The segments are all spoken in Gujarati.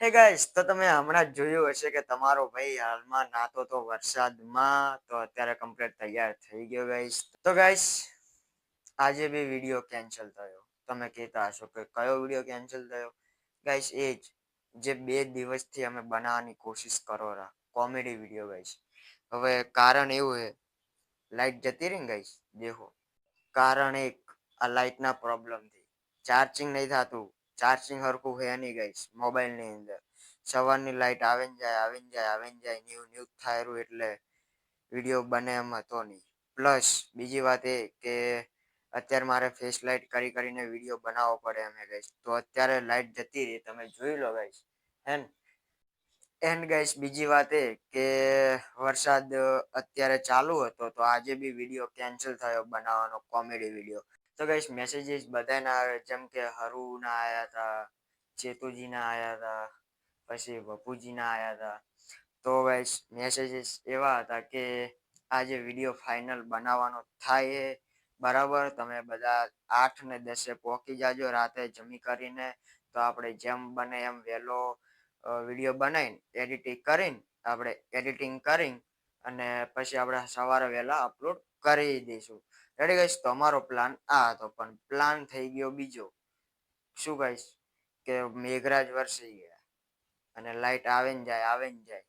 હે ગાઈસ, તો તમે હમણાં જ જોયું હશે કે તમારો ભાઈ હાલમાં નાતો તો વરસાદમાં, તો અત્યારે કમ્પ્લીટ તૈયાર થઈ ગયો ગાઈસ. તો ગાઈસ, આજે બી વિડીયો કેન્સલ થયો. તમે કહેતા હશો કે કયો વિડીયો કેન્સલ થયો? ગાઈસ, એ જ જે 2 દિવસથી અમે બનાવવાની કોશિશ કરો રહ્યા, કોમેડી વિડીયો ગાઈસ. હવે કારણ એવું છે, લાઈટ જતી રહી ને ગાઈસ, દેખો કારણ એક આ લાઈટના પ્રોબ્લેમથી ચાર્જિંગ નહીં થતું. ચાર્જિંગ હરખું હે નહીં ગાઈસ મોબાઈલની અંદર. સવારની લાઈટ આવે ને જાય, આવે ને જાય, આવે ને જાય, ન્યૂ થાય રહ્યું એટલે વિડીયો બને એમ હતો નહીં. પ્લસ બીજી વાત એ કે અત્યારે મારે ફેસ લાઇટ કરીને વિડીયો બનાવવો પડે એમ ગાઈસ. તો અત્યારે લાઈટ જતી રહી, તમે જોઈ લો ગાઈસ. એન્ડ ગાઈસ, બીજી વાત એ કે વરસાદ અત્યારે ચાલુ હતો, તો આજે બી વિડીયો કેન્સલ થયો બનાવવાનો કોમેડી વિડીયો. તો ગાઈસ, મેસેજીસ બધાના આવે, જેમ કે હરુના આયા હતા, ચેતુજીના આયા હતા, પછી વપુજીના આયા હતા. તો ગાઈસ, મેસેજીસ એવા હતા કે આજે વિડીયો ફાઇનલ બનાવવાનો થાય છે. બરાબર, તમે બધા 8 ને 10 પહોંચી જાજો રાતે જમી કરીને. તો આપણે જેમ બને એમ વહેલો વિડીયો બનાવીને એડિટિંગ કરીને અને પછી આપણે સવારે વહેલા અપલોડ કરી દઈશું. રેડી ગાઈસ, તમારો પ્લાન આ હતો, પણ પ્લાન થઈ ગયો બીજો. શું ગાઈસ કે મેઘરાજ વરસી ગયા અને લાઈટ આવે ને જાય, આવે ને જાય.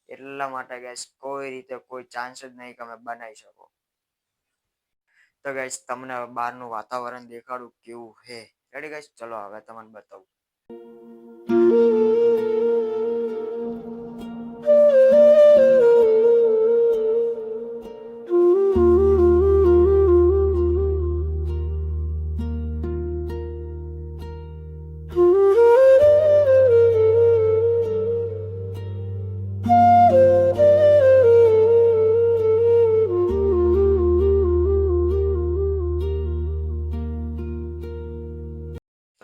એટલા માટે ગાઈસ કોઈ રીતે કોઈ ચાન્સ જ નહીં કે અમે બનાવી શકો. તો ગાઈસ, તમને બહારનું વાતાવરણ દેખાડું કેવું હે. રેડી ગાઈસ, ચલો હવે તમને બતાવું.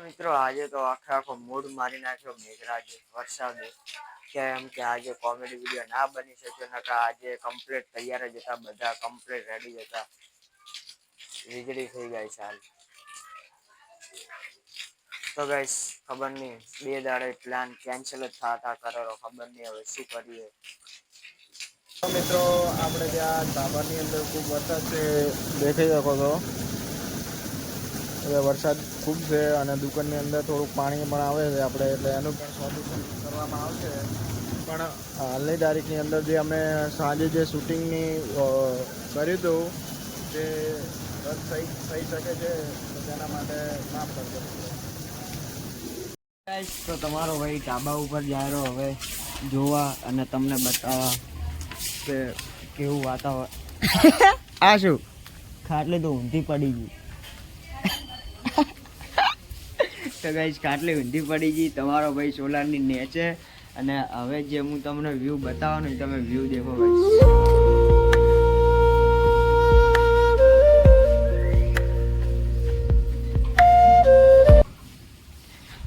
મિત્રો, આજે તો આખો મૂડ મારી નાખ્યો મેઘરાજ વરસાદે. કેમ કે આજે કોમેડી વિડીયો ના બની શક્યો, નકા આજે કમ્પ્લીટ તૈયાર જ હતા, બધા કમ્પ્લીટ રેડી હતા. વીજળી થઈ ગઈ છે હાલ. તો ગાઈસ, ખબર નહીં 2 દાડે પ્લાન કેન્સલ જ થતા કરેલો, ખબર નહીં હવે શું કરીએ. મિત્રો, આપણે ત્યાં ધાબાની અંદર ખૂબ વરસાદ છે, દેખાઈ શકો છો. હવે વરસાદ ખૂબ છે અને દુકાનની અંદર થોડુંક પાણી પણ આવે છે આપણે, એટલે એનું પણ સોલ્યુશન કરવામાં આવશે. પણ હાલની તારીખની અંદર જે અમે સાંજે જે શૂટિંગની કર્યું હતું તે રદ થઈ શકે છે, તો તેના માટે માફ કરજો. તો તમારો ભાઈ ધાબા ઉપર જાય રહ્યો હવે જોવા અને તમને બતાવવા કે કેવું વાતાવરણ. આ શું ખાટલી તો ઊંધી પડી ગઈ. તો ગાઈસ, ખાટલી ઊંધી પડી ગઈ. તમારો ભાઈ સોલારની નીચે, અને હવે જે હું તમને વ્યૂ બતાવવાનું, તમે વ્યૂ દેખો ગાઈસ.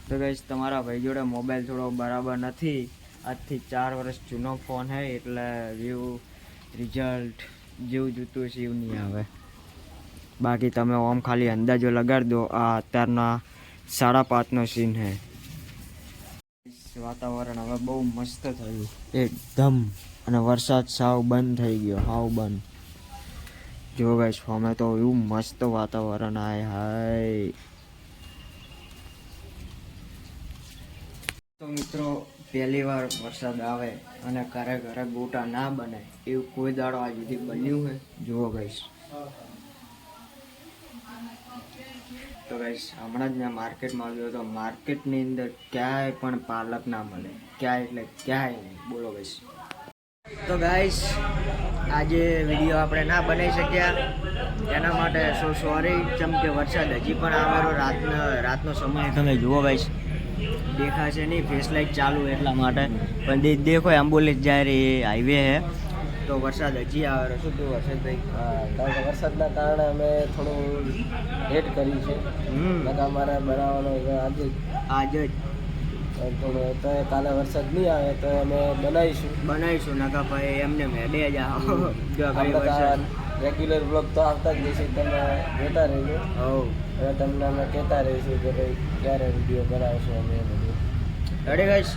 તો ગાઈસ, તમારા ભાઈ જોડે મોબાઈલ થોડો બરાબર નથી. આજથી 4 વર્ષ જૂનો ફોન છે, એટલે વ્યૂ રિઝલ્ટ જેવું જોતું હશે એવું નહીં આવે. બાકી તમે ઓમ ખાલી અંદાજો લગાડી દો. આ અત્યારના 5:30નો સીન છે. વાતાવરણ હવે બહુ મસ્ત થયું એકદમ, અને વરસાદ સાવ બંધ થઈ ગયો, સાવ બંધ. જો ગાઈસ, અમે તો એવું મસ્ત વાતાવરણ હાય. તો મિત્રો, પહેલી વાર વરસાદ આવે અને ઘરે ઘરે ગોટા ના બને એવું કોઈ દાડો આજ સુધી બન્યું છે. જુઓ ગાઈસ. તો ગાઈસ, હમણાં જ મેં માર્કેટમાં ગયો તો માર્કેટની અંદર ક્યાંય પણ પાલક ના મળે, ક્યાંય એટલે ક્યાંય નહીં. બોલો ગાઈસ. તો ગાઈસ, આજે વિડીયો આપણે ના બનાવી શક્યા, એના માટે સોરી. જેમ કે વરસાદ હજી પણ આવેલો રાતનો સમય તમે જુઓ ગાઈસ, દેખાશે નહીં, ફેસ લાઇટ ચાલુ એટલા માટે. પણ દેખો એમ્બ્યુલન્સ જાય રહી, હાઈવે હે. તો વરસાદ હજી આવે. શું થયું વરસાદ ભાઈ? કારણ કે વરસાદના કારણે અમે થોડું લેટ કર્યું છે. અમારે બનાવવાનો આજે જ થોડું તો કાલે વરસાદ નહીં આવે તો અમે બનાવીશું. નકા ભાઈ એમને મેડે જ રેગ્યુલર બ્લોગ તો આવતા જ જશે, તમે જોતા રહીશું. હવે તમને અમે કહેતા રહીશું કે ભાઈ ક્યારે વિડીયો બનાવશું અમે બધું. રેડી ગાઈસ,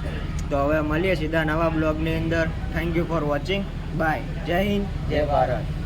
તો હવે મળીએ સીધા નવા બ્લોગની અંદર. Thank you for watching. Bye. જય હિન્દ, જય ભારત.